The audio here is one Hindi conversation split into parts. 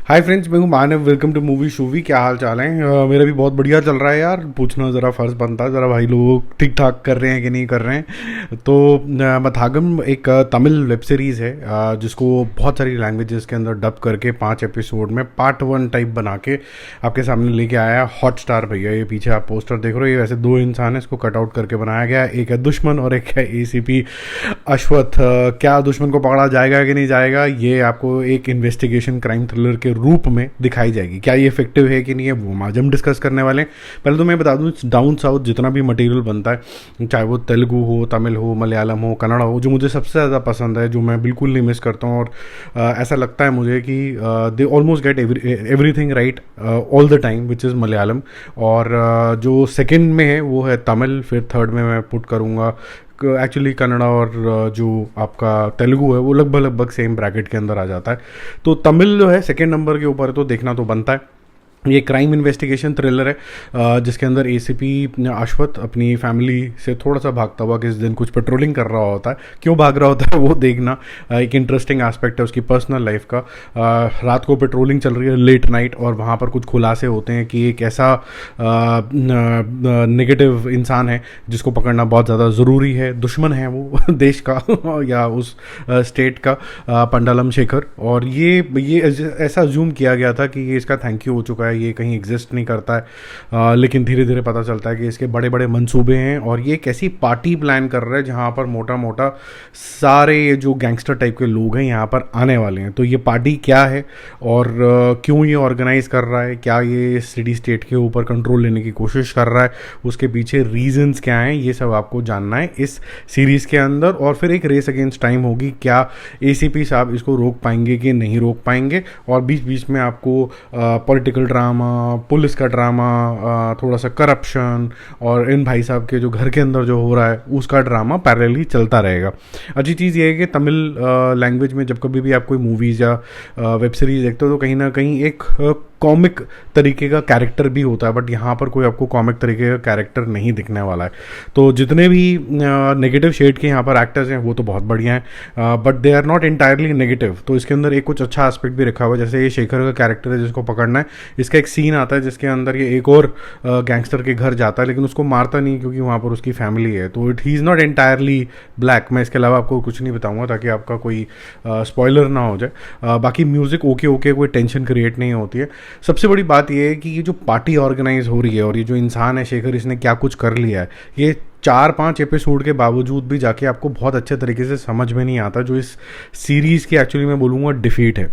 हाय फ्रेंड्स, मैं हूँ Manav. Welcome to movie shoovy. क्या हाल चाल है? मेरा भी बहुत बढ़िया चल रहा है यार। पूछना ज़रा फ़र्ज़ बनता है, ज़रा भाई लोग ठीक ठाक कर रहे हैं कि नहीं कर रहे हैं। तो मथागम एक तमिल वेब सीरीज़ है, जिसको बहुत सारी लैंग्वेजेस के अंदर डब करके 5 एपिसोड में पार्ट 1 टाइप बना के आपके सामने लेके आया हॉट स्टार भैया। ये पीछे आप पोस्टर देख रहे हो, ये वैसे दो इंसान है, इसको कटआउट करके बनाया गया है। एक है दुश्मन और एक है एसीपी अश्वत्थ। क्या दुश्मन को पकड़ा जाएगा कि नहीं जाएगा, ये आपको एक इन्वेस्टिगेशन क्राइम थ्रिलर के रूप में दिखाई जाएगी। क्या ये इफेक्टिव है कि नहीं है, वो आज हम डिस्कस करने वाले हैं। पहले तो मैं बता दूं, डाउन साउथ जितना भी मटेरियल बनता है, चाहे वो तेलुगु हो, तमिल हो, मलयालम हो, कन्नड़ हो, जो मुझे सबसे ज़्यादा पसंद है, जो मैं बिल्कुल नहीं मिस करता हूँ, और ऐसा लगता है मुझे कि they almost get everything right all the time, which is Malayalam. और जो सेकेंड में है वो है तमिल, फिर थर्ड में मैं पुट करूँगा एक्चुअली कन्नड़ा, और जो आपका तेलुगु है वो लगभग लगभग सेम ब्रैकेट के अंदर आ जाता है। तो तमिल जो है सेकेंड नंबर के ऊपर है, तो देखना तो बनता है। ये क्राइम इन्वेस्टिगेशन थ्रिलर है, जिसके अंदर एसीपी अश्वत्थ अपनी फैमिली से थोड़ा सा भागता हुआ किस दिन कुछ पेट्रोलिंग कर रहा होता है। क्यों भाग रहा होता है वो देखना एक इंटरेस्टिंग एस्पेक्ट है उसकी पर्सनल लाइफ का। रात को पेट्रोलिंग चल रही है लेट नाइट, और वहाँ पर कुछ खुलासे होते हैं कि एक ऐसा नेगेटिव इंसान है जिसको पकड़ना बहुत ज़्यादा ज़रूरी है। दुश्मन है वो देश का या उस स्टेट का, पंडालम शेखर। और ये ऐसा जूम किया गया था कि ये इसका थैंक यू हो चुका है, ये कहीं एग्जिस्ट नहीं करता है। लेकिन धीरे धीरे पता चलता है कि इसके बड़े बड़े मंसूबे हैं, और ये एक ऐसी पार्टी प्लान कर रहा है जहाँ पर मोटा मोटा सारे ये जो गैंगस्टर टाइप के लोग हैं यहाँ पर आने वाले हैं। तो ये पार्टी क्या है और क्यों ये ऑर्गेनाइज कर रहा है, क्या ये सिटी स्टेट के ऊपर कंट्रोल लेने की कोशिश कर रहा है, उसके पीछे रीजंस क्या हैं, ये सब आपको जानना है इस सीरीज़ के अंदर। और फिर एक रेस अगेंस्ट टाइम होगी, क्या एसीपी साहब इसको रोक पाएंगे कि नहीं रोक पाएंगे। और बीच बीच में आपको पॉलिटिकल ड्रामा, पुलिस का ड्रामा, थोड़ा सा करप्शन, और इन भाई साहब के जो घर के अंदर जो हो रहा है उसका ड्रामा पैरेलली चलता रहेगा। अच्छी चीज़ ये है कि तमिल लैंग्वेज में जब कभी भी आप कोई मूवीज़ या वेब सीरीज़ देखते हो तो कहीं ना कहीं एक कॉमिक तरीके का कैरेक्टर भी होता है, बट यहाँ पर कोई आपको कॉमिक तरीके का कैरेक्टर नहीं दिखने वाला है। तो जितने भी नेगेटिव शेड के यहाँ पर एक्टर्स हैं वो तो बहुत बढ़िया हैं, but they are not entirely negative. तो इसके अंदर एक कुछ अच्छा एस्पेक्ट भी रखा हुआ है, जैसे ये शेखर का कैरेक्टर है जिसको पकड़ना है। इसका एक सीन आता है जिसके अंदर ये एक और गैंगस्टर के घर जाता है, लेकिन उसको मारता नहीं क्योंकि वहाँ पर उसकी फैमिली है। तो he is not entirely black. मैं इसके अलावा आपको कुछ नहीं बताऊँगा ताकि आपका कोई स्पॉइलर ना हो जाए। बाकी म्यूज़िक ओके ओके, कोई टेंशन क्रिएट नहीं होती है। सबसे बड़ी बात यह है कि ये जो पार्टी ऑर्गेनाइज हो रही है और ये जो इंसान है शेखर, इसने क्या कुछ कर लिया है, ये 4-5 एपिसोड के बावजूद भी जाके आपको बहुत अच्छे तरीके से समझ में नहीं आता, जो इस सीरीज़ की एक्चुअली मैं बोलूँगा डिफीट है।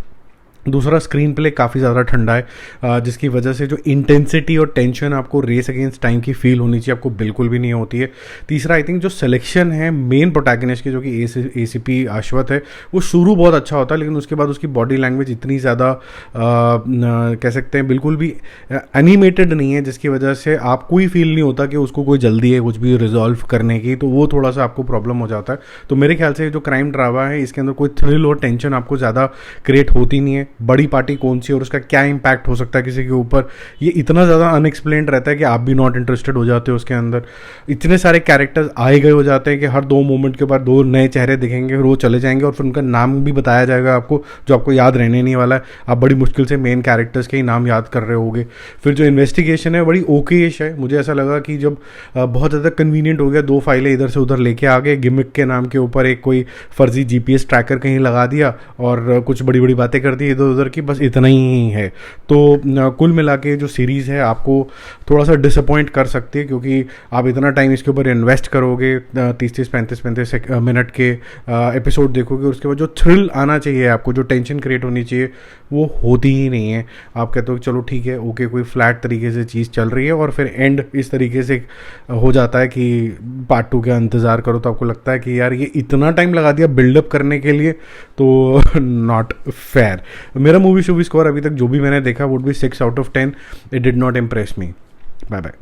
दूसरा, स्क्रीन प्ले काफ़ी ज़्यादा ठंडा है, जिसकी वजह से जो इंटेंसिटी और टेंशन आपको रेस अगेंस्ट टाइम की फील होनी चाहिए आपको बिल्कुल भी नहीं होती है। तीसरा, आई थिंक जो सिलेक्शन है मेन प्रोटैगनिस्ट की, जो कि एसीपी अश्वत्थ है, वो शुरू बहुत अच्छा होता है, लेकिन उसके बाद उसकी बॉडी लैंग्वेज इतनी ज़्यादा कह सकते हैं बिल्कुल भी एनिमेटेड नहीं है, जिसकी वजह से आपको ही फील नहीं होता कि उसको कोई जल्दी है कुछ भी रिजॉल्व करने की। तो वो थोड़ा सा आपको प्रॉब्लम हो जाता है। तो मेरे ख्याल से जो क्राइम ड्रामा है इसके अंदर कोई थ्रिल और टेंशन आपको ज़्यादा क्रिएट होती नहीं है। बड़ी पार्टी कौन सी और उसका क्या इम्पैक्ट हो सकता है किसी के ऊपर, ये इतना ज़्यादा अनएक्सप्लेन्ड रहता है कि आप भी नॉट इंटरेस्टेड हो जाते हो उसके अंदर। इतने सारे कैरेक्टर्स आए गए हो जाते हैं कि हर 2 मोमेंट के बाद 2 नए चेहरे दिखेंगे, फिर वो चले जाएंगे, और फिर उनका नाम भी बताया जाएगा आपको जो आपको याद रहने नहीं वाला है। आप बड़ी मुश्किल से मेन कैरेक्टर्स के ही नाम याद कर रहे होगे। फिर जो इन्वेस्टिगेशन है बड़ी ओकेश है। मुझे ऐसा लगा कि जब बहुत ज़्यादा कन्वीनियंट हो गया, 2 फाइलें इधर से उधर लेके आ गए, गिमिक के नाम के ऊपर एक कोई फर्जी जीपीएस ट्रैकर कहीं लगा दिया और कुछ बड़ी बड़ी बातें कर दी इधर उधर की, बस इतना ही है। तो कुल मिला के जो सीरीज़ है आपको थोड़ा सा डिसअपॉइंट कर सकती है, क्योंकि आप इतना टाइम इसके ऊपर इन्वेस्ट करोगे, 30-30, 35-35 मिनट के एपिसोड देखोगे, उसके बाद जो थ्रिल आना चाहिए आपको, जो टेंशन क्रिएट होनी चाहिए, वो होती ही नहीं है। आप कहते हो चलो ठीक है ओके, कोई फ्लैट तरीके से चीज़ चल रही है, और फिर एंड इस तरीके से हो जाता है कि पार्ट 2 का इंतज़ार करो, तो आपको लगता है कि यार ये इतना टाइम लगा दिया बिल्डअप करने के लिए, तो नॉट फेयर। मेरा मूवी शूवी स्कोर अभी तक जो भी मैंने देखा would be 6 out of 10। It did not impress me. Bye bye.